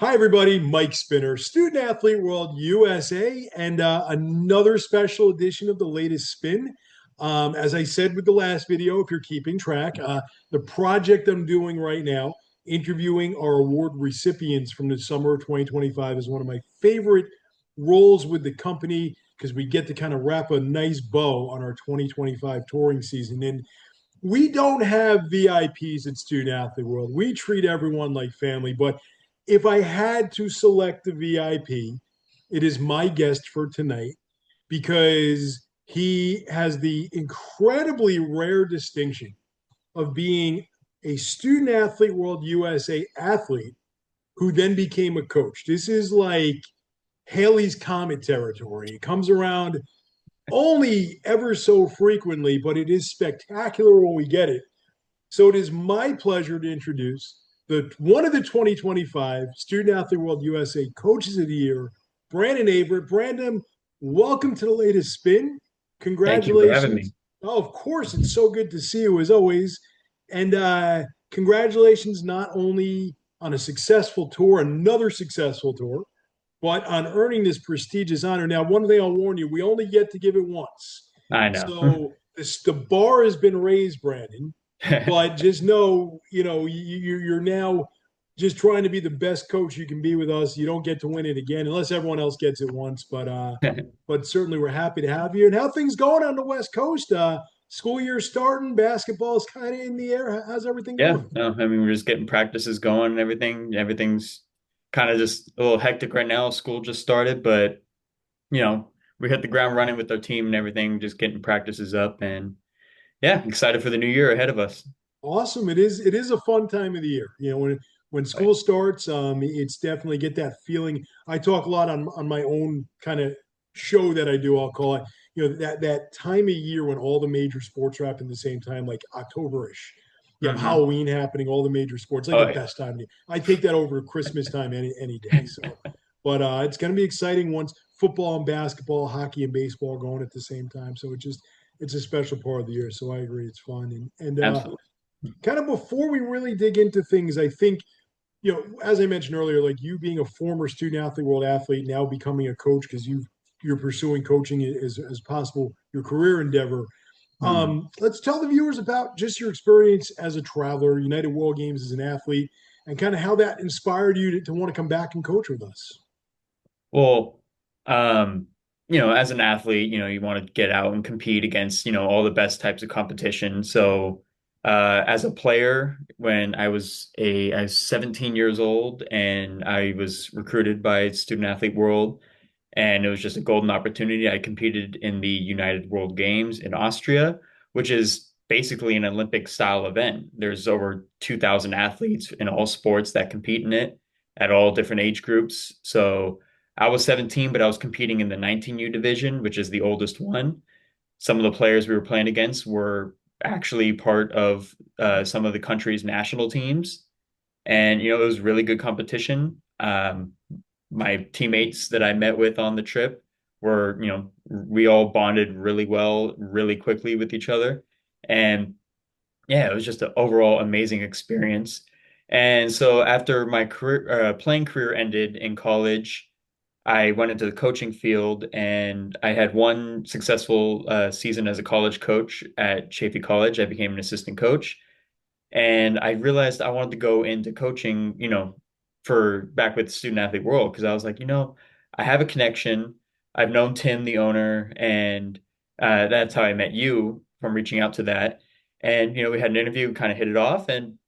Hi, everybody. Mike Spinner, Student Athlete World USA, and another special edition of the latest spin. As I said with the last video, if you're keeping track, the project I'm doing right now, interviewing our award recipients from the summer of 2025, is one of my favorite roles with the company because we get to kind of wrap a nice bow on our 2025 touring season. And we don't have VIPs at Student Athlete World. We treat everyone like family. But if I had to select a VIP, it is my guest for tonight because he has the incredibly rare distinction of being a Student Athlete World USA athlete who then became a coach. This is like Haley's Comet territory. It comes around only ever so frequently, but it is spectacular when we get it. So it is my pleasure to introduce the one of the 2025 Student Athlete World USA Coaches of the Year, Brandon Averitt. Brandon, welcome to the latest spin. Thank you for having me. Congratulations. Oh, of course, it's so good to see you as always. And congratulations not only on a successful tour, another successful tour, but on earning this prestigious honor. Now, one thing I'll warn you, we only get to give it once. I know. So the bar has been raised, Brandon, but just know, you're now just trying to be the best coach you can be with us. You don't get to win it again unless everyone else gets it once. But certainly we're happy to have you. And how things going on the West Coast? School year starting, basketball is kind of in the air. How's everything Yeah, going? no, I mean, we're just getting practices going and everything. Everything's kind of just a little hectic right now. School just started, but you know, we hit the ground running with our team and everything, just getting practices up and yeah, excited for the new year ahead of us. Awesome. It is a fun time of the year. When Like, school starts, it's definitely get that feeling. I talk a lot on my own kind of show that I do, I'll call it, that time of year when all the major sports are happening at the same time, like Octoberish. You have hmm. Halloween happening, all the major sports, like the Oh yeah. best time. I take that over Christmas time any day. So, but it's going to be exciting once football and basketball, hockey and baseball going at the same time. So it's a special part of the year. So I agree, it's fun and Absolutely. kind of before we really dig into things, I think, as I mentioned earlier, like you being a former student athlete, world athlete, now becoming a coach because you're pursuing coaching as possible your career endeavor. Mhm. Let's tell the viewers about just your experience as a traveler, United World Games as an athlete, and kind of how that inspired you to want to come back and coach with us. Well, um, as an athlete, you want to get out and compete against, all the best types of competition. So, as a player, when I was 17 years old and I was recruited by Student Athlete World, and it was just a golden opportunity. I competed in the United World Games in Austria, which is basically an Olympic style event. There's over 2,000 athletes in all sports that compete in it at all different age groups. So, I was 17, but I was competing in the 19U division, which is the oldest one. Some of the players we were playing against were actually part of some of the country's national teams. And, it was really good competition. My teammates that I met with on the trip were, we all bonded really well, really quickly with each other. And yeah, it was just an overall amazing experience. And so after my playing career ended in college, I went into the coaching field and I had one successful season as a college coach at Chaffey College. I became an assistant coach and I realized I wanted to go into coaching, for back with Student Athlete World because I was like, I have a connection. I've known Tim, the owner, and that's how I met you from reaching out to that. And, we had an interview, kind of hit it off, and,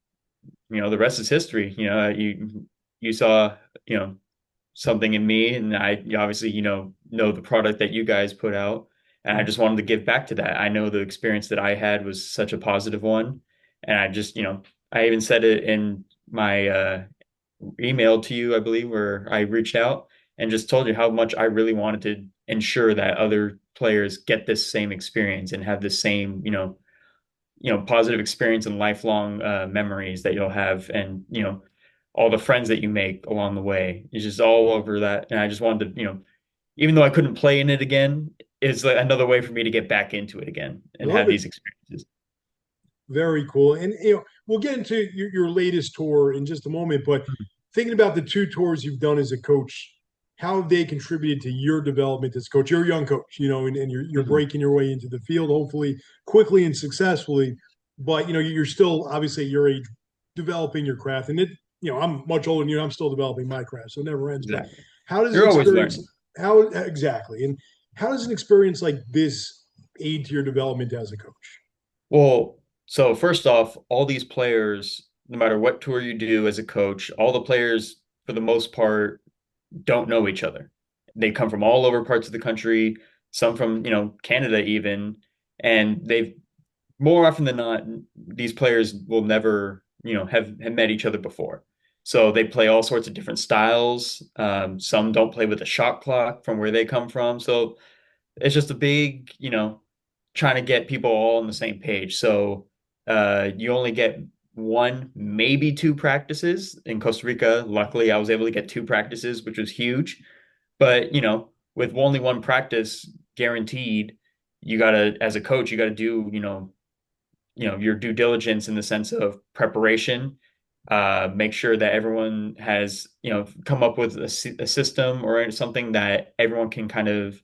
the rest is history. You saw, you know, something in me, and you obviously, know the product that you guys put out, and I just wanted to give back to that. I know the experience that I had was such a positive one, and I just, I even said it in my email to you, I believe, where I reached out and just told you how much I really wanted to ensure that other players get this same experience and have the same, positive experience and lifelong memories that you'll have, and all the friends that you make along the way. It's just all over that. And I just wanted to, even though I couldn't play in it again, it's like another way for me to get back into it again and Love have it. these experiences. Very cool. And we'll get into your latest tour in just a moment, but thinking about the two tours you've done as a coach, how have they contributed to your development as a coach? You're a young coach, and you're Mhm. breaking your way into the field, hopefully quickly and successfully. But you're still obviously at your age developing your craft, and I'm much older than you. I'm still developing my craft, so it never ends. But Exactly. how does an You're always experience, learning. how exactly, and how does an experience like this aid to your development as a coach? Well, so first off, all these players, no matter what tour you do as a coach, all the players, for the most part, don't know each other. They come from all over parts of the country, some from, Canada even, and they've more often than not, these players will never, have met each other before. So they play all sorts of different styles. Some don't play with a shot clock from where they come from. So it's just a big, trying to get people all on the same page. So you only get one, maybe two practices in Costa Rica. Luckily, I was able to get two practices, which was huge. But, with only one practice guaranteed, you gotta, as a coach, you gotta do, your due diligence in the sense of preparation. Make sure that everyone has, come up with a system or something that everyone can kind of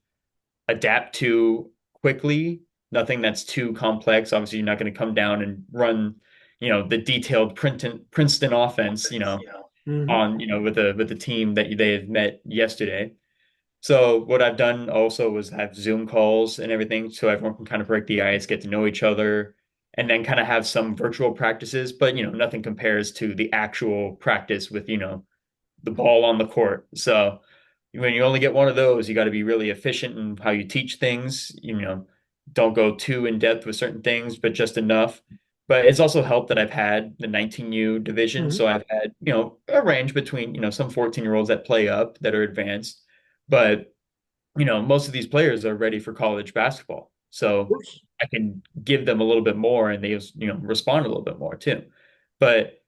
adapt to quickly. Nothing that's too complex. Obviously, you're not going to come down and run, the detailed Princeton offense, Mm-hmm. on, with the team that they have met yesterday. So what I've done also was have Zoom calls and everything so everyone can kind of break the ice, get to know each other, and then kind of have some virtual practices, but nothing compares to the actual practice with, the ball on the court. So when you only get one of those, you got to be really efficient in how you teach things. Don't go too in depth with certain things, but just enough. But it's also helped that I've had the 19U division. Mm-hmm. So I've had, a range between, some 14-year-olds that play up that are advanced. But, most of these players are ready for college basketball. Of So course. I can give them a little bit more and they, respond a little bit more too. But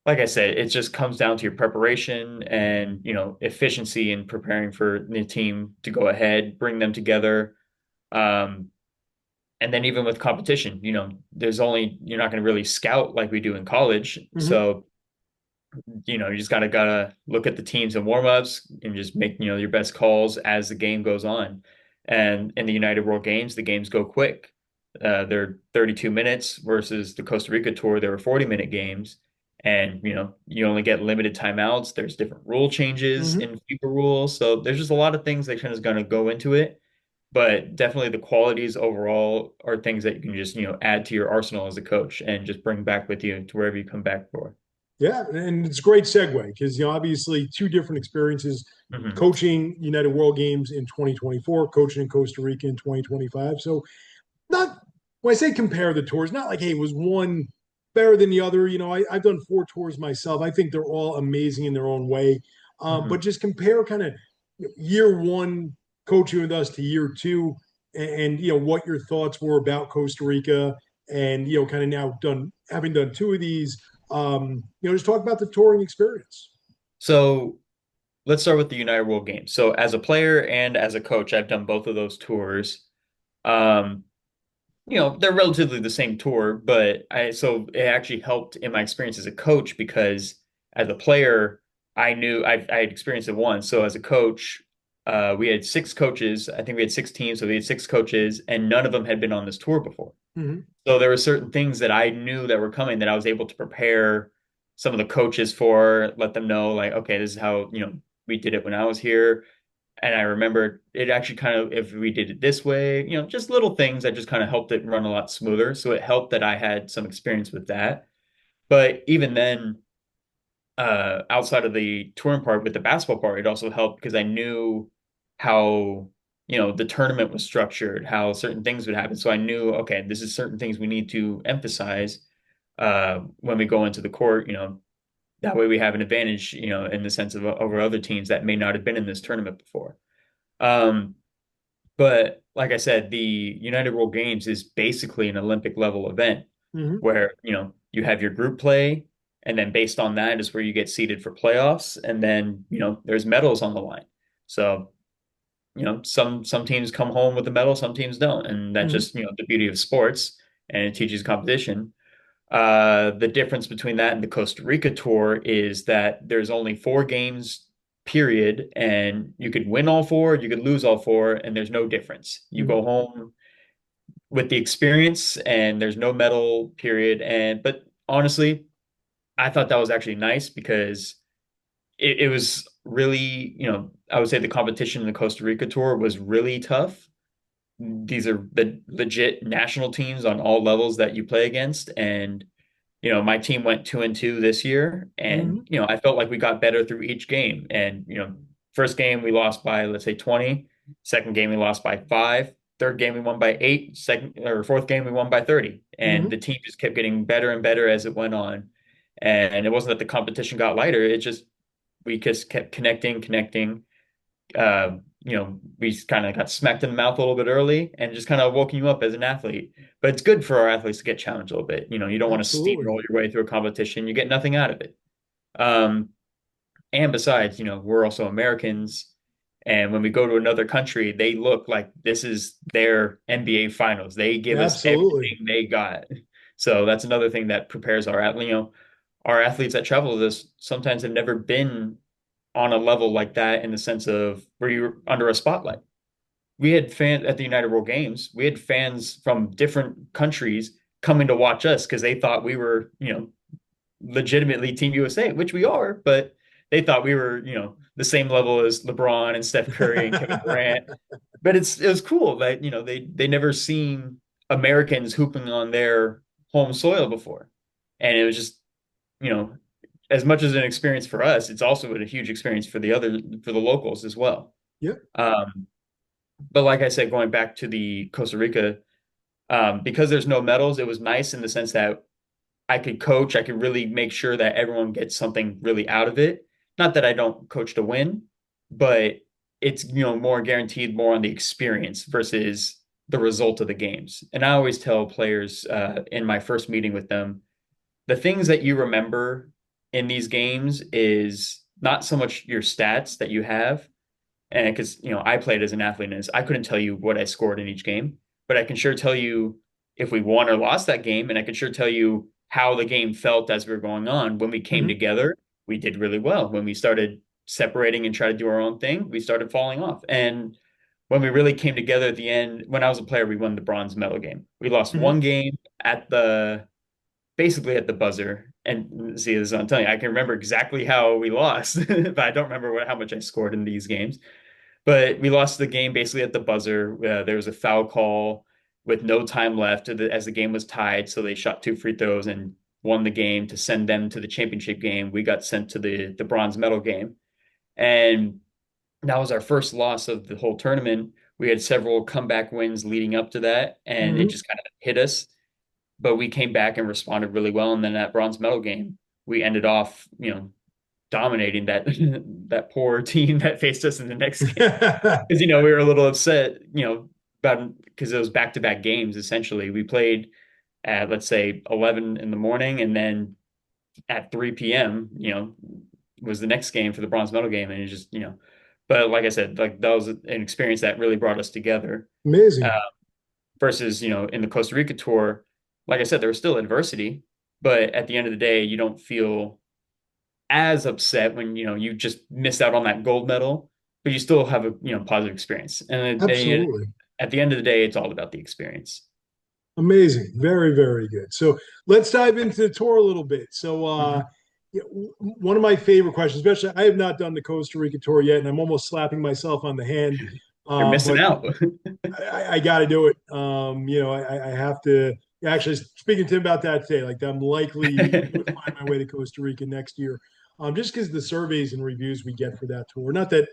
like I said, it just comes down to your preparation and, efficiency in preparing for the team to go ahead, bring them together. Um, and then even with competition, you're not going to really scout like we do in college. Mm-hmm. So, you just gotta look at the teams and warm-ups and just make, your best calls as the game goes on. And in the United World Games, the games go quick. They're 32 minutes versus the Costa Rica tour, there were 40-minute games. And, you only get limited timeouts. There's different rule changes Mm-hmm. in FIFA rules. So there's just a lot of things that kind of going to go into it. But definitely the qualities overall are things that you can just, add to your arsenal as a coach and just bring back with you to wherever you come back for. Yeah, and it's a great segue because obviously two different experiences: Hmm. coaching United World Games in 2024, coaching in Costa Rica in 2025. So not when I say compare the tours, not like hey, was one better than the other. I've done four tours myself. I think they're all amazing in their own way. But Hmm. just compare kind of year one coaching with us to year two, and what your thoughts were about Costa Rica, and kind of now done having done two of these. Just talk about the touring experience. So let's start with the United World Games. So as a player and as a coach, I've done both of those tours. Um, they're relatively the same tour, but so it actually helped in my experience as a coach because as a player, I knew I had experienced it once. So as a coach, we had six coaches. I think we had six teams, so we had six coaches, and none of them had been on this tour before. Mm-hmm. So there were certain things that I knew that were coming that I was able to prepare some of the coaches for, let them know like, okay, this is how, we did it when I was here. And I remember it actually kind of, if we did it this way, just little things that just kind of helped it run a lot smoother. So it helped that I had some experience with that. But even then, outside of the touring part with the basketball part, it also helped because I knew how, the tournament was structured, how certain things would happen. So I knew, okay, this is certain things we need to emphasize when we go into the court, that way we have an advantage, in the sense of over other teams that may not have been in this tournament before. Um, but like I said, the United World Games is basically an Olympic level event Mm-hmm. where, you have your group play, and then based on that is where you get seeded for playoffs, and then, there's medals on the line. So, some teams come home with a medal, some teams don't, and that's Mm-hmm. just, the beauty of sports, and it teaches competition. The difference between that and the Costa Rica tour is that there's only 4 games, period, and you could win all four, you could lose all four, and there's no difference. You Mhm. go home with the experience, and there's no medal, period. And but honestly, I thought that was actually nice because it was really, I would say the competition in the Costa Rica tour was really tough. These are the legit national teams on all levels that you play against, and my team went 2-2 this year, and Mhm. I felt like we got better through each game. And first game we lost by, let's say, 20. Second game we lost by 5. Third game we won by 8. Second or fourth game we won by 30. And Mhm. the team just kept getting better and better as it went on. And it wasn't that the competition got lighter; it just we just kept connecting. We kind of got smacked in the mouth a little bit early and just kind of woken you up as an athlete. But it's good for our athletes to get challenged a little bit. You don't want to Absolutely. steamroll your way through a competition. You get nothing out of it. Um, and besides, we're also Americans. And when we go to another country, they look like this is their NBA finals. They give us Absolutely. everything they got. So that's another thing that prepares our athletes that travel to this sometimes have never been on a level like that in the sense of where you're under a spotlight. We had fans at the United World Games. We had fans from different countries coming to watch us because they thought we were, legitimately Team USA, which we are, but they thought we were, the same level as LeBron and Steph Curry and Kevin Durant. But it was cool that, they never seen Americans hooping on their home soil before. And it was just, you know, as much as an experience for us, it's also a huge experience for the locals as well. Yep. Um, but like I said, going back to the Costa Rica, because there's no medals, it was nice in the sense that I could coach, I could really make sure that everyone gets something really out of it. Not that I don't coach to win, but it's, more guaranteed more on the experience versus the result of the games. And I always tell players in my first meeting with them, the things that you remember in these games is not so much your stats that you have. And because, I played as an athlete and I couldn't tell you what I scored in each game, but I can sure tell you if we won or lost that game. And I can sure tell you how the game felt as we were going on. When we came Mhm. together, we did really well. When we started separating and try to do our own thing, we started falling off. And when we really came together at the end, when I was a player, we won the bronze medal game. We lost Mhm. one game basically at the buzzer. And see, this is what I'm telling you, I can remember exactly how we lost, but I don't remember how much I scored in these games. But we lost the game basically at the buzzer. There was a foul call with no time left as the game was tied. So they shot 2 free throws and won the game to send them to the championship game. We got sent to the bronze medal game. And that was our first loss of the whole tournament. We had several comeback wins leading up to that, and it Mhm. just kind of hit us. But we came back and responded really well. And then that bronze medal game, we ended off, dominating that that poor team that faced us in the next game. Because we were a little upset, about because it was back-to-back games essentially. We played at, let's say, 11 in the morning, and then at 3 p.m., was the next game for the bronze medal game, and it just, but like I said, like that was an experience that really brought us together. Uh, Amazing. versus, in the Costa Rica tour, like I said, there was still adversity, but at the end of the day, you don't feel as upset when you just missed out on that gold medal, but you still have a positive experience. And Absolutely. at the end of the day, it's all about the experience. Amazing. Very, very good. So let's dive into the tour a little bit. So, Mhm. one of my favorite questions, especially I have not done the Costa Rica tour yet, and I'm almost slapping myself on the hand. You're missing But out. I got to do it. I have to. Actually, speaking to him about that today, like I'm likely going to find my way to Costa Rica next year, just because the surveys and reviews we get for that tour. Not that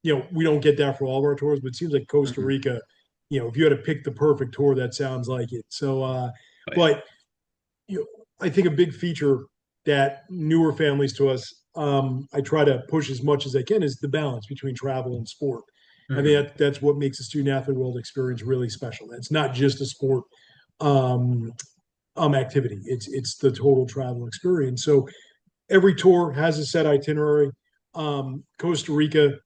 we don't get that for all of our tours, but it seems like Costa Mhm. Rica. If you had to pick the perfect tour, that sounds like it. So, Oh, yeah. but you know, I think a big feature that newer families to us, I try to push as much as I can, is the balance between travel and sport. I think Mhm. that's what makes the student athlete world experience really special. It's not just a sport um, activity; it's the total travel experience. So every tour has a set itinerary. Costa Rica,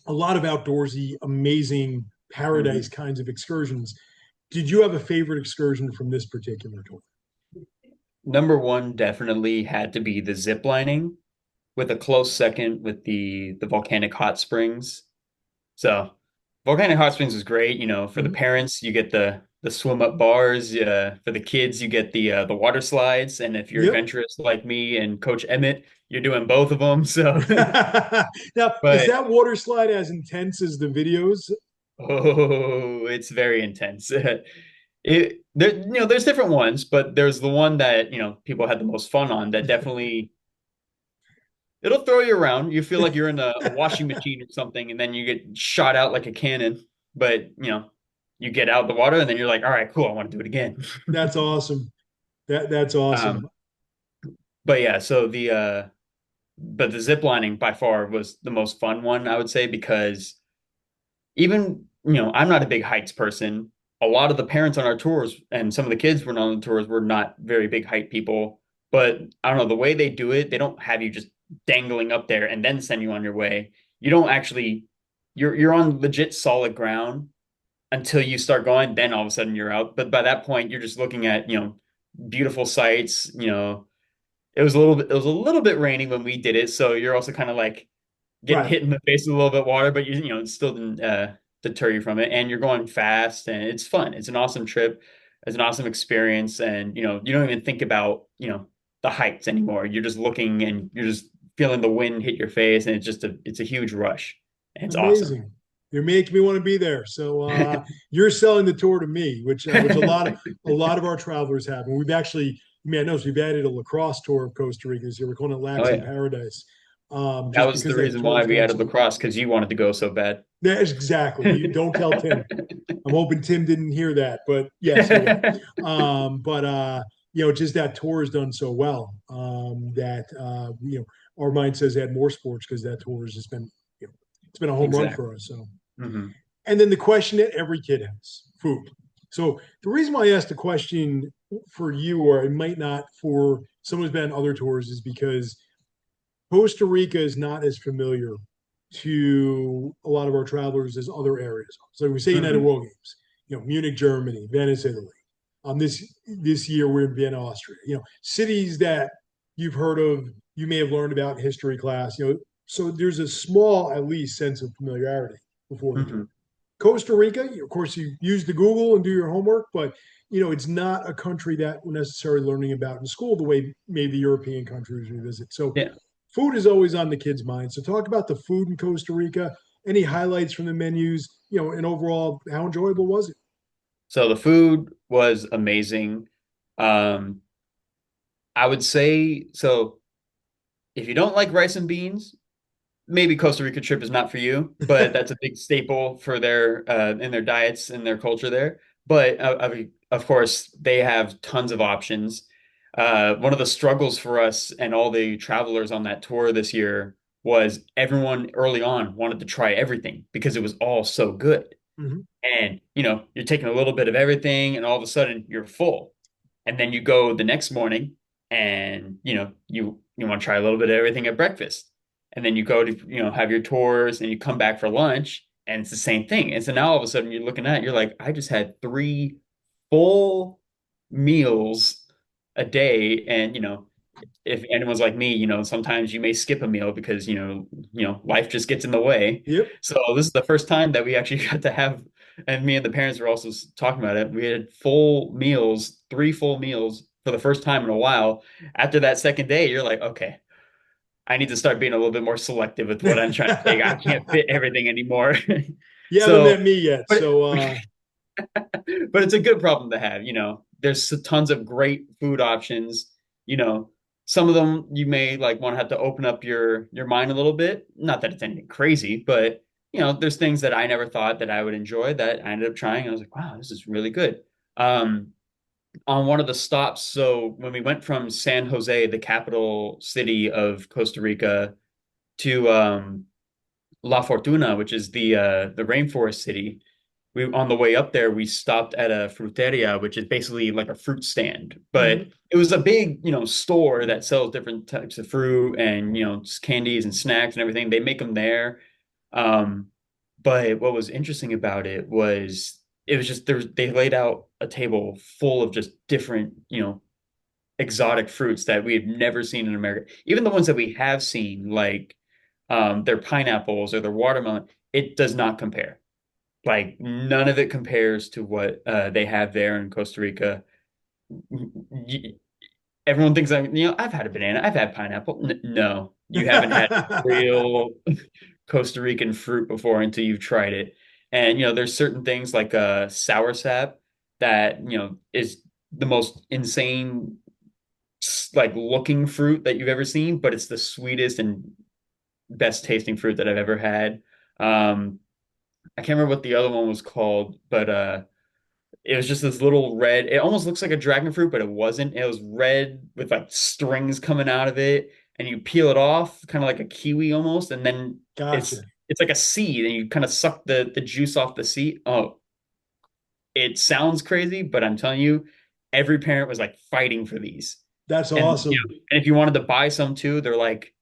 a lot of outdoorsy, amazing paradise Mhm. kinds of excursions. Did you have a favorite excursion from this particular tour? Number one definitely had to be the zip lining, with a close second with the volcanic hot springs. So volcanic hot springs is great. For the Mhm. parents, you get the swim up bars. For the kids, you get the water slides. And if you're Yep. adventurous like me and Coach Emmett, you're doing both of them. So, Now, is but that water slide as intense as the videos? oh, it's very intense. There's different ones, but there's the one that people had the most fun on. That definitely it'll throw you around. You feel like you're in a washing machine or something, and then you get shot out like a cannon. But you get out of the water, and then you're like, all right, cool, I want to do it again. That's awesome. That's awesome. Um, but yeah, so but the zip lining by far was the most fun one, I would say, because even I'm not a big heights person. A lot of the parents on our tours and some of the kids were on the tours were not very big height people. But I don't know, the way they do it, they don't have you just dangling up there and then send you on your way. You don't actually you're on legit solid ground until you start going, then all of a sudden you're out. But by that point, you're just looking at, beautiful sights. It was a little bit rainy when we did it, so you're also kind of like getting Right. hit in the face with a little bit of water, but it still didn't deter you from it. And you're going fast, and it's fun. It's an awesome trip. It's an awesome experience, and you don't even think about the heights anymore. You're just looking, and you're just feeling the wind hit your face, and it's a huge rush. And it's awesome. Amazing. You're making me want to be there. So you're selling the tour to me, which a lot of our travelers have, and we've actually, you may notice we've added a lacrosse tour of Costa Rica this year. We're calling it Oh Lax in yeah, Paradise, that just was because the that reason tour why is we going added so well. lacrosse because you wanted to go so bad. That is exactly. You don't tell Tim. I'm hoping Tim didn't hear that, but yes, he will. But just that tour has done so well that our mind says add more sports because that tour has just been, it's been a home run Exactly. for us. So, Hmm. and then the question that every kid has: food. So the reason why I asked the question for you, or it might not for someone who's been on other tours, is because Costa Rica is not as familiar to a lot of our travelers as other areas. So we say United Hmm. World Games, Munich, Germany, Venice, Italy. This year we're in Vienna, Austria. Cities that you've heard of, you may have learned about in history class. So there's a small, at least, sense of familiarity before the tour. Hmm. Costa Rica, of course, you use the Google and do your homework, but it's not a country that we're necessarily learning about in school the way maybe the European countries we visit. So Yeah. food is always on the kids' mind. So talk about the food in Costa Rica. Any highlights from the menus? And overall, how enjoyable was it? So the food was amazing. Um, I would say so. If you don't like rice and beans, maybe Costa Rica trip is not for you, but that's a big staple for their in their diets and their culture there. But of course, they have tons of options. One of the struggles for us and all the travelers on that tour this year was everyone early on wanted to try everything because it was all so good. Mhm. And you're taking a little bit of everything, and all of a sudden you're full. And then you go the next morning, and you want to try a little bit of everything at breakfast, and then you go to have your tours, and you come back for lunch, and it's the same thing. And so now all of a sudden you're looking at it, you're like, I just had three full meals a day. And if anyone's like me, sometimes you may skip a meal because life just gets in the way. Yep. So this is the first time that we actually got to have, and me and the parents were also talking about it. We had full meals, three full meals for the first time in a while. After that second day, you're like, okay, I need to start being a little bit more selective with what I'm trying to take. I can't fit everything anymore. You haven't So, met me yet, but so but it's a good problem to have. There's tons of great food options. You know, some of them you may like want to have to open up your mind a little bit. Not that it's anything crazy, but there's things that I never thought that I would enjoy that I ended up trying. And I was like, wow, this is really good. Um, on one of the stops, so when we went from San Jose, the capital city of Costa Rica, to La Fortuna, which is the rainforest city, we on the way up there we stopped at a fruteria, which is basically like a fruit stand, but mhm. it was a big store that sells different types of fruit and candies and snacks and everything. They make them there. um but what was interesting about it was just they laid out a table full of just different exotic fruits that we have never seen in America. Even the ones that we have seen, like their pineapples or their watermelon, it does not compare. Like none of it compares to what they have there in Costa Rica. Everyone thinks I've had a banana, I've had pineapple. No, you haven't had real Costa Rican fruit before until you've tried it. And there's certain things like sour sap that is the most insane like looking fruit that you've ever seen, but it's the sweetest and best tasting fruit that I've ever had. I can't remember what the other one was called, but it was just this little red. It almost looks like a dragon fruit, but it wasn't. It was red with like strings coming out of it, and you peel it off, kind of like a kiwi almost, and then Gotcha. it's like a seed, and you kind of suck the juice off the seed. Oh, it sounds crazy, but I'm telling you, every parent was like fighting for these. That's And awesome. and if you wanted to buy some too, they're like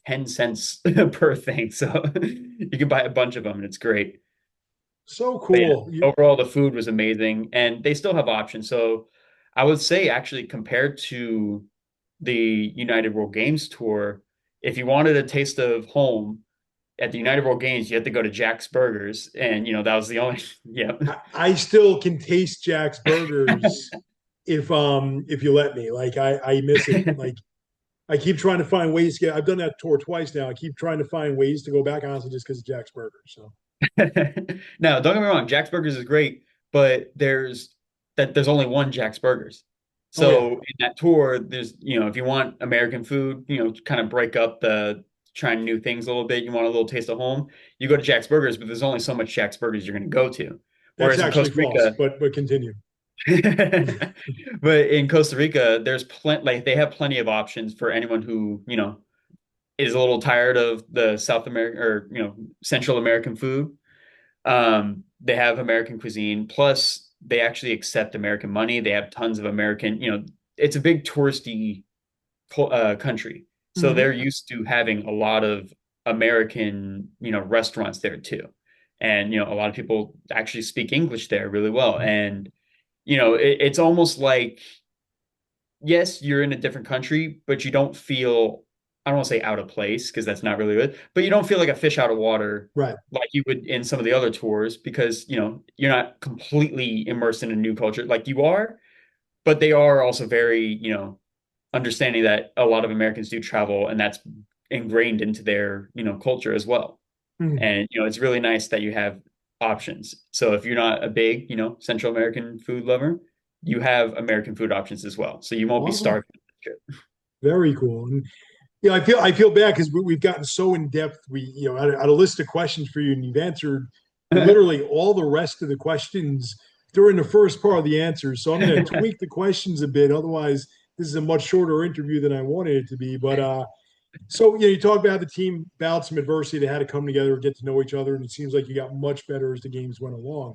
10 cents per thing. So you can buy a bunch of them and it's great. So But yeah, cool. overall the food was amazing and they still have options. So I would say actually compared to the United World Games tour, if you wanted a taste of home at the United World Games, you had to go to Jack's Burgers and that was the only yeah. I still can taste Jack's Burgers if you let me. Like I miss it. Like I keep trying to find ways to get. I've done that tour twice now. I keep trying to find ways to go back, honestly, just because of Jack's Burgers. So Now, don't get me wrong, Jack's Burgers is great, but there's only one Jack's Burgers. oh yeah, So in that tour, there's, if you want American food, to kind of break up the trying new things a little bit, you want a little taste of home, you go to Jack's Burgers, but there's only so much Jack's Burgers you're going to go to. that's Whereas in actually Costa false. Rica, But continue. but in Costa Rica, there's plenty, like they have plenty of options for anyone who, is a little tired of the South American or, Central American food. They have American cuisine, plus they actually accept American money. They have tons of American, it's a big touristy country. So Mm-hmm. they're used to having a lot of American, restaurants there too. And, a lot of people actually speak English there really well. And, it's almost like yes, you're in a different country, but you don't feel, I don't want to say out of place because that's not really good, but you don't feel like a fish out of water Right. like you would in some of the other tours because, you're not completely immersed in a new culture like you are, but they are also very, understanding that a lot of Americans do travel and that's ingrained into their, culture as well. Mm. And, it's really nice that you have options. So if you're not a big, Central American food lover, you have American food options as well. So you won't be Awesome. starving. Very cool. And I feel bad because we've gotten so in depth. We had a list of questions for you, and you've answered literally all the rest of the questions during the first part of the answers. So I'm going to tweak the questions a bit. Otherwise, this is a much shorter interview than I wanted it to be. But so you talk about the team battled some adversity. They had to come together and get to know each other, and it seems like you got much better as the games went along.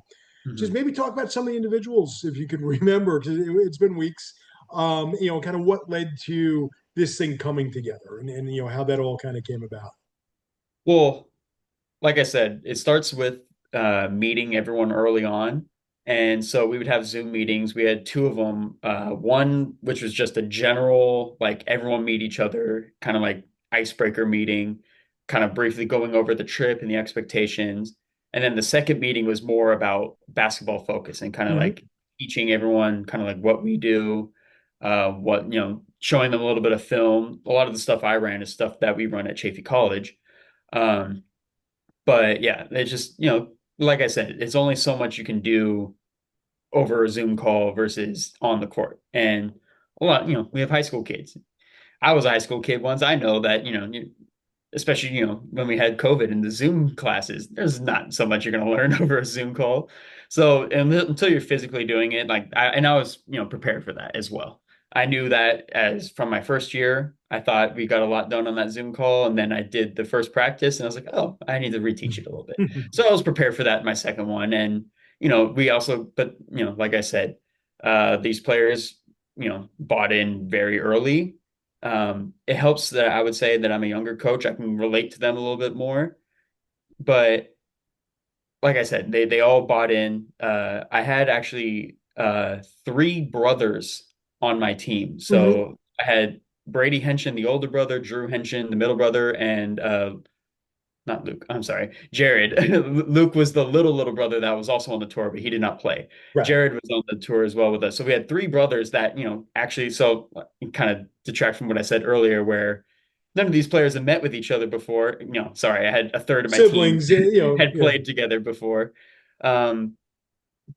Just Mhm. maybe talk about some of the individuals if you could remember. It's been weeks. Kind of what led to this thing coming together, and how that all kind of came about. Well, like I said, it starts with meeting everyone early on. And so we would have Zoom meetings. We had two of them. One, which was just a general, like everyone meet each other, kind of like icebreaker meeting, kind of briefly going over the trip and the expectations. And then the second meeting was more about basketball focus and kind of Mm-hmm. like teaching everyone kind of like what we do, showing them a little bit of film. A lot of the stuff I ran is stuff that we run at Chaffey College. Um, but yeah, it's just, like I said, it's only so much you can do over a Zoom call versus on the court. And a lot, we have high school kids. I was a high school kid once. I know that, especially, when we had COVID in the Zoom classes, there's not so much you're going to learn over a Zoom call. So until you're physically doing it, I was, prepared for that as well. I knew that as from my first year, I thought we got a lot done on that Zoom call. And then I did the first practice and I was like, oh, I need to reteach it a little bit. So I was prepared for that in my second one. And, we also, but, like I said, these players, bought in very early. It helps that I would say that I'm a younger coach. I can relate to them a little bit more. But like I said, they all bought in. I had actually three brothers on my team. Hmm. So I had Brady Henshin, the older brother, Drew Henshin, the middle brother, and not Luke. I'm sorry, Jared. Luke was the little brother that was also on the tour, but he did not play. Right. Jared was on the tour as well with us. So we had three brothers that, actually, so kind of detract from what I said earlier, where none of these players have met with each other before. Sorry, I had a third of my team Siblings, had yeah. played together before. Um,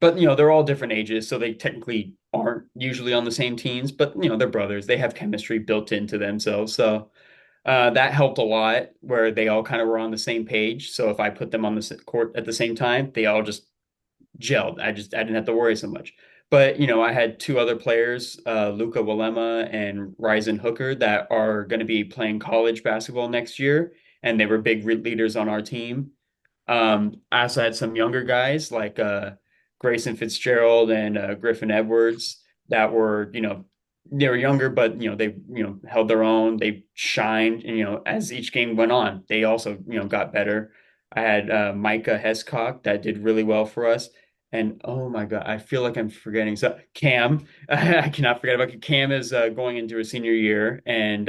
but they're all different ages, so they technically aren't usually on the same teams, but they're brothers. They have chemistry built into themselves. So that helped a lot where they all kind of were on the same page. So if I put them on the court at the same time, they all just gelled. I didn't have to worry so much. But I had two other players, Luca Walema and Ryzen Hooker, that are going to be playing college basketball next year, and they were big leaders on our team. I also had some younger guys like Grayson Fitzgerald and Griffin Edwards that were, they were younger, but they, held their own. They shined, and as each game went on, they also, got better. I had Micah Hescock that did really well for us. And oh my God, I feel like I'm forgetting. So Cam, I cannot forget about Cam is going into his senior year, and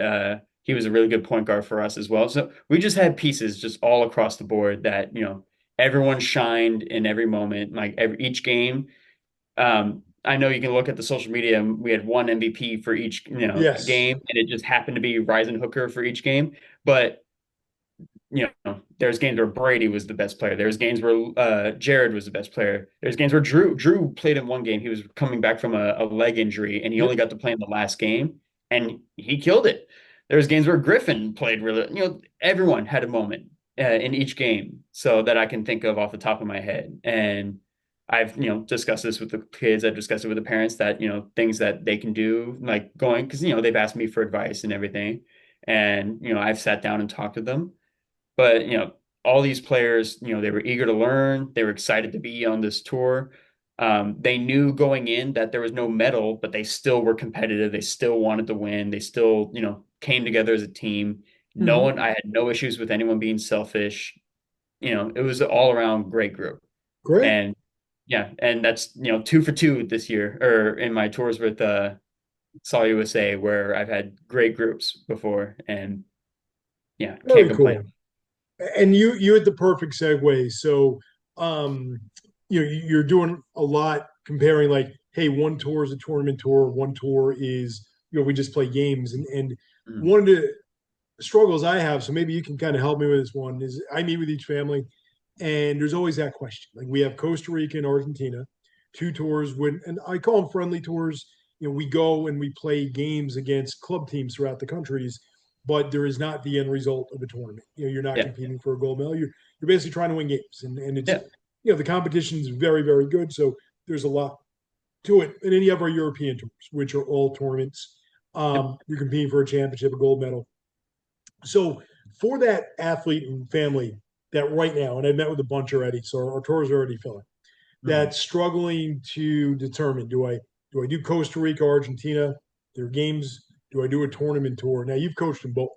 he was a really good point guard for us as well. So we just had pieces just all across the board that, everyone shined in every moment, like each game. I know you can look at the social media and we had one MVP for each, Yes. game, and it just happened to be Ryzen Hooker for each game. But there's games where Brady was the best player. There's games where Jared was the best player. There's games where Drew played in one game. He was coming back from a leg injury, and he only Yep. got to play in the last game, and he killed it. There's games where Griffin played really. Everyone had a moment in each game, so that I can think of off the top of my head. And I've discussed this with the kids. I've discussed it with the parents that things that they can do, like going because they've asked me for advice and everything, and I've sat down and talked to them, but all these players, they were eager to learn. They were excited to be on this tour. They knew going in that there was no medal, but they still were competitive. They still wanted to win. They still, came together as a team. No Hmm. one, I had no issues with anyone being selfish. It was an all around great group. Great. And yeah, and that's, two for two this year or in my tours with SAWUSA where I've had great groups before and yeah, can't Very complain. cool. And you had the perfect segue. So, um, you're doing a lot comparing like, hey, one tour is a tournament tour, one tour is we just play games, and Mm, one of the struggles I have, so maybe you can kind of help me with this one, is I meet with each family, and there's always that question. Like we have Costa Rica and Argentina, two tours when, and I call them friendly tours. We go and we play games against club teams throughout the countries, but there is not the end result of a tournament. You're not yeah, competing for a gold medal. You're basically trying to win games, and it's yeah, the competition is very good. So there's a lot to it. And then you have our European tours, which are all tournaments. yep. You're competing for a championship, a gold medal. So for that athlete and family that right now, and I've met with a bunch already, so our tours are already filling, Mhm. that's struggling to determine do I do Costa Rica, Argentina, their games? Do I do a tournament tour? Now you've coached them both.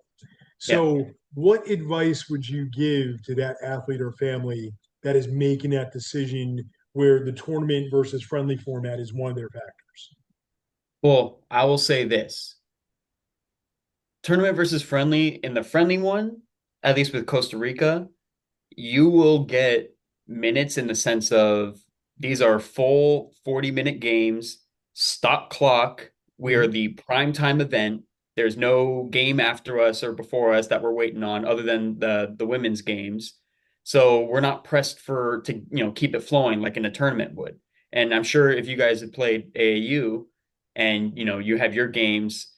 Yeah. So what advice would you give to that athlete or family that is making that decision where the tournament versus friendly format is one of their factors? Well, I will say this. Tournament versus friendly, in the friendly one, at least with Costa Rica, you will get minutes in the sense of these are full 40-minute games, stop clock. We are Mm-hmm. the prime time event. There's no game after us or before us that we're waiting on other than the women's games. So we're not pressed to keep it flowing like in a tournament would. And I'm sure if you guys have played AAU and you have your games,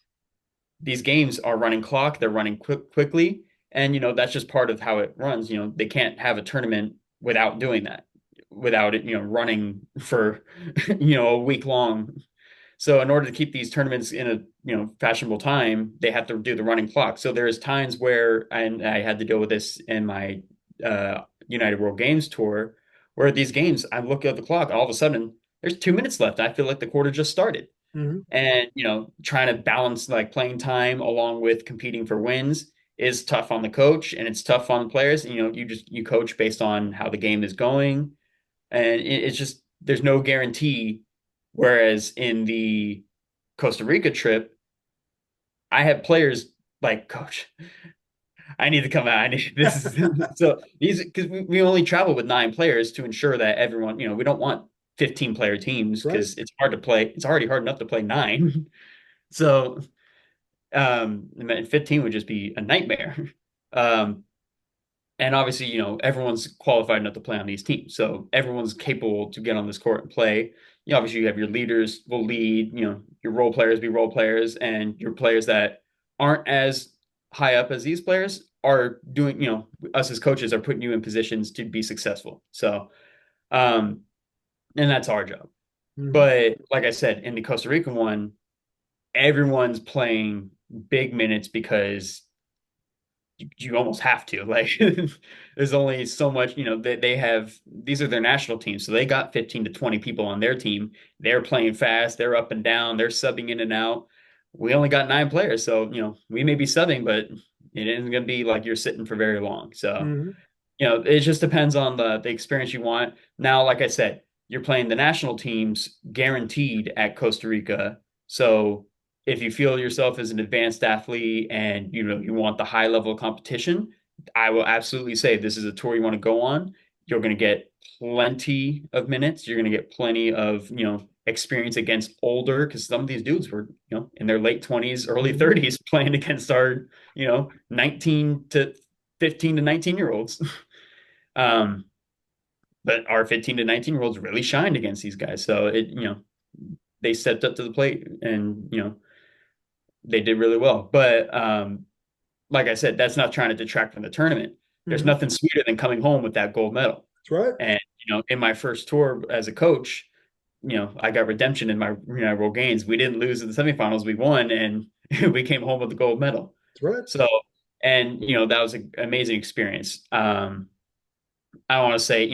these games are running clock, they're running quickly, and that's just part of how it runs. They can't have a tournament without doing that, without it, running for a week long. So in order to keep these tournaments in a fashionable time, they have to do the running clock. So there's times where, and I had to deal with this in my United World Games tour, where these games, I look at the clock, all of a sudden there's 2 minutes left. I feel like the quarter just started, Mm-hmm. and trying to balance like playing time along with competing for wins is tough on the coach and it's tough on the players. You coach based on how the game is going, and it's just there's no guarantee. Whereas in the Costa Rica trip, I had players like, Coach, I need to come out. I need this is so these because we only travel with 9 players to ensure that everyone, we don't want 15-player teams Right. because it's hard to play. It's already hard enough to play nine. So 15 would just be a nightmare. Um, and obviously, everyone's qualified enough to play on these teams. So everyone's capable to get on this court and play. Obviously, you have your leaders will lead, your role players be role players, and your players that aren't as high up as these players are doing, us as coaches are putting you in positions to be successful. So, and that's our job. Mhm. But like I said, in the Costa Rican one, everyone's playing big minutes because you almost have to. Like, there's only so much, they have, these are their national teams. So they got 15 to 20 people on their team. They're playing fast, they're up and down, they're subbing in and out. We only got 9 players. So, we may be subbing, but it isn't going to be like you're sitting for very long. So, Mhm. it just depends on the experience you want. Now, like I said, you're playing the national teams guaranteed at Costa Rica. So if you feel yourself as an advanced athlete and you want the high level of competition, I will absolutely say this is a tour you want to go on. You're going to get plenty of minutes. You're going to get plenty of, experience against older because some of these dudes were, in their late 20s, early Mhm. 30s playing against our, 19 to 15 to 19-year olds. Um, but our 15 to 19-year olds really shined against these guys. So they stepped up to the plate and, they did really well. But like I said, that's not trying to detract from the tournament. There's Mhm. nothing sweeter than coming home with that gold medal. That's right. And, in my first tour as a coach, I got redemption in my role gains. We didn't lose in the semifinals. We won and we came home with the gold medal. That's right. So, and, that was an amazing experience. I want to say,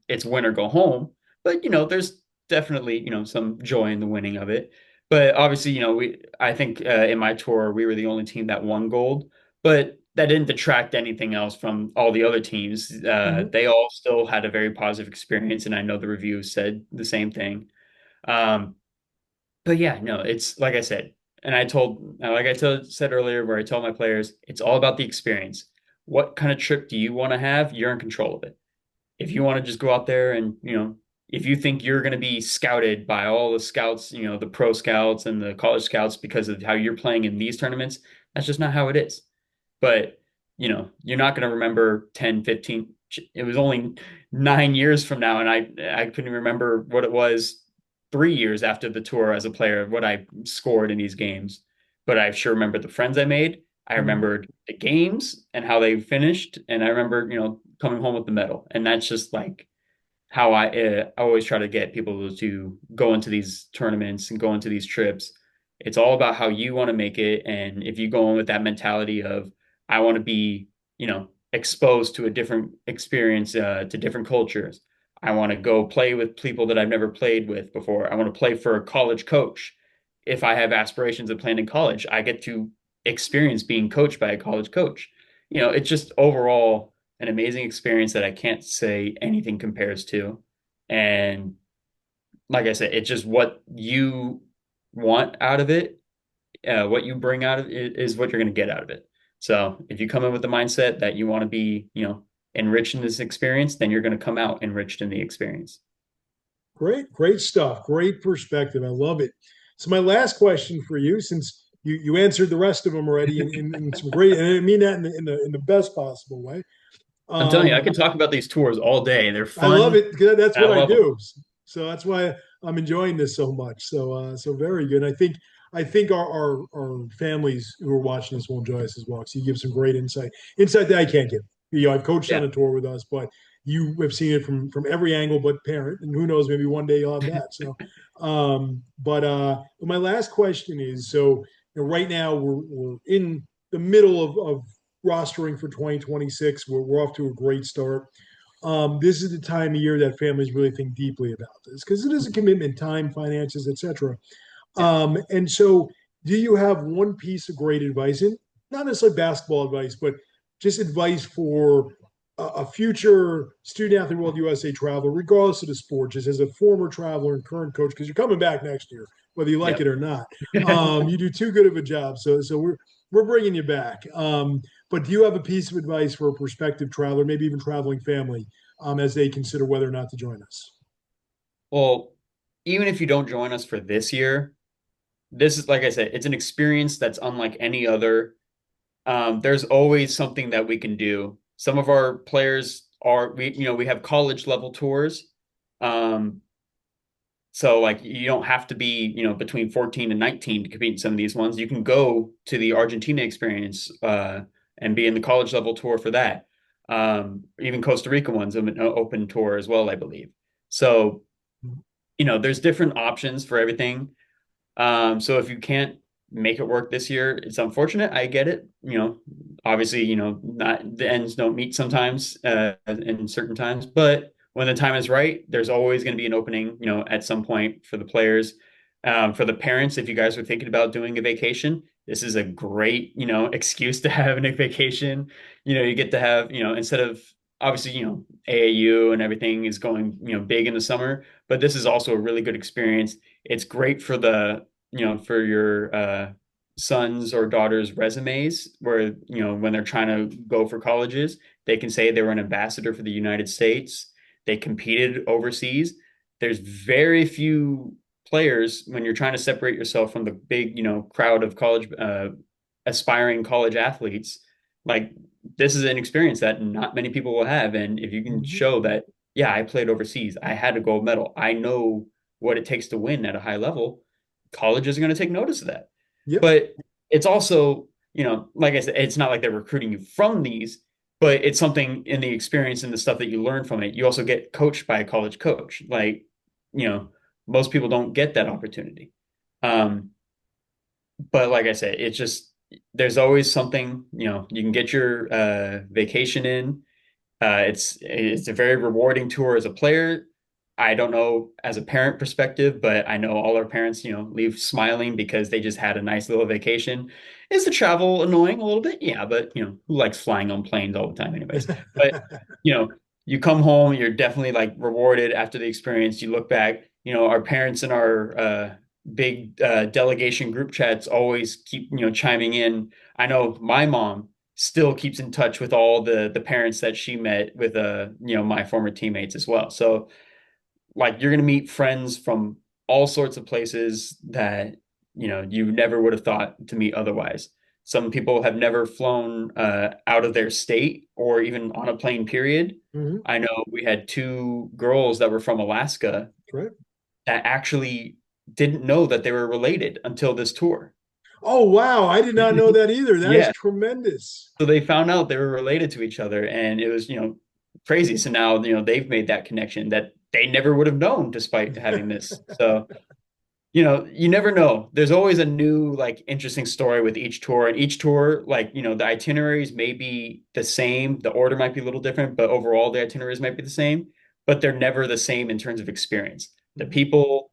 it's win or go home, but there's definitely, some joy in the winning of it. But obviously, I think in my tour, we were the only team that won gold, but that didn't detract anything else from all the other teams. Mhm. They all still had a very positive experience, and I know the reviews said the same thing. Um, but yeah, no, it's like I said, and said earlier, where I tell my players, it's all about the experience. What kind of trip do you want to have? You're in control of it. If you want to just go out there and, if you think you're going to be scouted by all the scouts, the pro scouts and the college scouts because of how you're playing in these tournaments, that's just not how it is. But, you're not going to remember 10, 15. It was only 9 years from now. And I couldn't remember what it was 3 years after the tour as a player, what I scored in these games. But I sure remember the friends I made. I Mhm. remembered the games and how they finished, and I remember, coming home with the medal. And that's just like how I always try to get people to go into these tournaments and go into these trips. It's all about how you want to make it, and if you go in with that mentality of I want to be, exposed to a different experience, to different cultures. I want to go play with people that I've never played with before. I want to play for a college coach. If I have aspirations of playing in college, I get to experience being coached by a college coach. It's just overall an amazing experience that I can't say anything compares to. And like I said, it's just what you want out of it, what you bring out of it is what you're going to get out of it. So if you come in with the mindset that you want to be, enriched in this experience, then you're going to come out enriched in the experience. Great, great stuff. Great perspective. I love it. So my last question for you, since you answered the rest of them already in some great, and I mean that in the best possible way. I'm telling you, I Um, can talk about these tours all day. They're I love fun. it because that's I what I love them. do. So that's why I'm enjoying this so much. So very good. I think our families who are watching this will enjoy us as well. So you give some great insight that I can't give. I've coached on Yeah. a tour with us, but you have seen it from every angle but parent, and who knows, maybe one day you'll have that. But my last question is: so right now we're in the middle of rostering for 2026. We're off to a great start. This is the time of year that families really think deeply about this because it is a commitment, time, finances, etc. Yeah. And so, do you have one piece of great advice, and not necessarily basketball advice, but just advice for a future student athlete world USA traveler, regardless of the sport, just as a former traveler and current coach, because you're coming back next year. whether you like Yep. it or not. You do too good of a job. So we're bringing you back. But do you have a piece of advice for a prospective traveler, maybe even traveling family, as they consider whether or not to join us? Well, even if you don't join us for this year, this is like I said, it's an experience that's unlike any other. There's always something that we can do. Some of our players are we have college level tours. Um, so like you don't have to be, between 14 and 19 to compete in some of these ones. You can go to the Argentina experience and be in the college level tour for that. Even Costa Rica ones, an open tour as well, I believe. So, there's different options for everything. So if you can't make it work this year, it's unfortunate. I get it. Obviously, not the ends don't meet sometimes in certain times, but when the time is right, there's always going to be an opening, at some point for the players. For the parents, if you guys are thinking about doing a vacation, this is a great, excuse to have a vacation. You get to have, instead of obviously, AAU and everything is going, big in the summer, but this is also a really good experience. It's great for for your sons or daughters' resumes, where, when they're trying to go for colleges, they can say they were an ambassador for the United States. They competed overseas. There's very few players when you're trying to separate yourself from the big, crowd of college aspiring college athletes. Like this is an experience that not many people will have. And if you can Mm-hmm. show that, yeah, I played overseas, I had a gold medal, I know what it takes to win at a high level, colleges are going to take notice of that. Yep. But it's also, like I said, it's not like they're recruiting you from these, but it's something in the experience and the stuff that you learn from it. You also get coached by a college coach. Like, you know, most people don't get that opportunity. Um, but like I said, it's just there's always something, you can get your vacation in. It's a very rewarding tour as a player. I don't know as a parent perspective, but I know all our parents, leave smiling because they just had a nice little vacation. Is the travel annoying a little bit? Yeah, but who likes flying on planes all the time anyways? But you know, you come home, you're definitely like rewarded after the experience. You look back, our parents in our big delegation group chats always keep, chiming in. I know my mom still keeps in touch with all the parents that she met with my former teammates as well. So like you're gonna meet friends from all sorts of places that you never would have thought to meet otherwise. Some people have never flown out of their state or even on a plane, period. Mm-hmm. I know we had two girls that were from Alaska Right. that actually didn't know that they were related until this tour. Oh wow, I did not know that either. That is Yeah. tremendous. So they found out they were related to each other, and it was, crazy. So now, they've made that connection that they never would have known despite having this. So, you never know. There's always a new, like, interesting story with each tour. And each tour, like, the itineraries may be the same, the order might be a little different, but overall the itineraries might be the same, but they're never the same in terms of experience. The Mhm. people,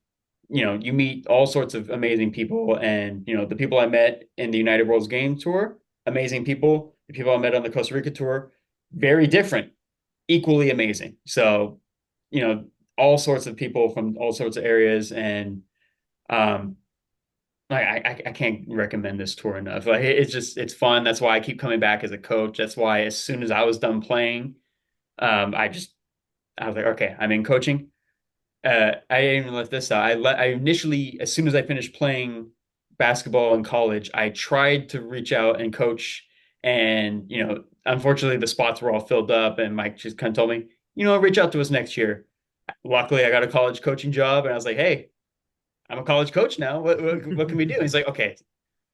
you meet all sorts of amazing people. And, the people I met in the United Worlds Game Tour, amazing people. The people I met on the Costa Rica tour, very different, equally amazing. So, you know, all sorts of people from all sorts of areas. And um, I can't recommend this tour enough. Like it's fun. That's why I keep coming back as a coach. That's why as soon as I was done playing, I was like, okay, I'm in coaching. I didn't even let this out. I initially, as soon as I finished playing basketball in college, I tried to reach out and coach, and unfortunately, the spots were all filled up. And Mike just kind of told me, reach out to us next year. Luckily, I got a college coaching job, and I was like, hey, I'm a college coach now. What can we do? And he's like, okay,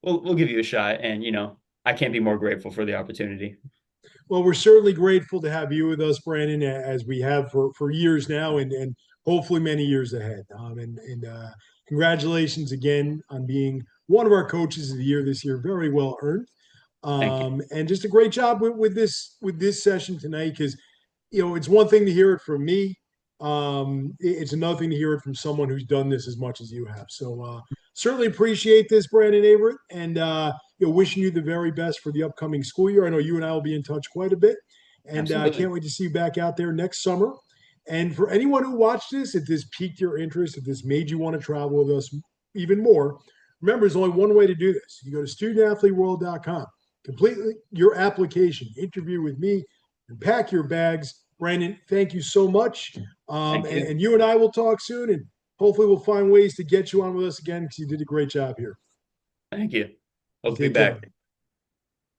we'll give you a shot. And I can't be more grateful for the opportunity. Well, we're certainly grateful to have you with us, Brandon, as we have for years now, and hopefully many years ahead. And congratulations again on being one of our coaches of the year this year. Very well earned. Thank you. And just a great job with this session tonight, because it's one thing to hear it from me. It's another thing to hear it from someone who's done this as much as you have. So certainly appreciate this, Brandon Averitt, and wishing you the very best for the upcoming school year. I know you and I will be in touch quite a bit, and I Absolutely. can't wait to see you back out there next summer. And for anyone who watched this, if this piqued your interest, if this made you want to travel with us, even more, remember, there's only one way to do this. You go to studentathleteworld.com, complete your application, interview with me, and pack your bags. Brandon, thank you so much. Thank you. And you and I will talk soon, and hopefully we'll find ways to get you on with us again because you did a great job here. Thank you. You Hope to be take care. back.